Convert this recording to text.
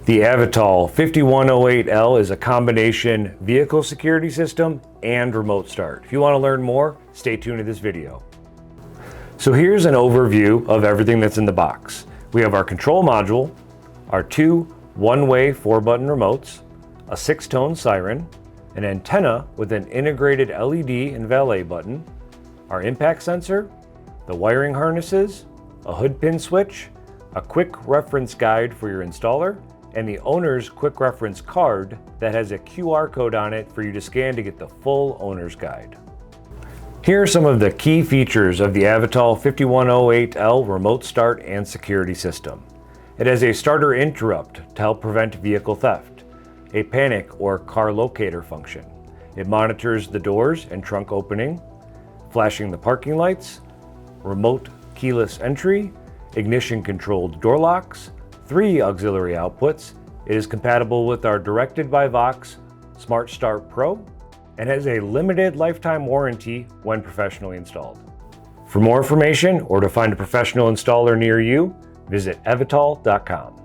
The Avital 5108L is a combination vehicle security system and remote start. If you want to learn more, stay tuned to this video. So here's an overview of everything that's in the box. We have our control module, our two one-way 4-button remotes, a 6-tone siren, an antenna with an integrated LED and valet button, our impact sensor, the wiring harnesses, a hood pin switch, a quick reference guide for your installer, and the owner's quick reference card that has a QR code on it for you to scan to get the full owner's guide. Here are some of the key features of the Avital 5108L remote start and security system. It has a starter interrupt to help prevent vehicle theft, a panic or car locator function. It monitors the doors and trunk opening, flashing the parking lights, remote keyless entry, ignition controlled door locks, 3 auxiliary outputs. It is compatible with our Directed by Vox Smart Start Pro and has a limited lifetime warranty when professionally installed. For more information or to find a professional installer near you, visit avital.com.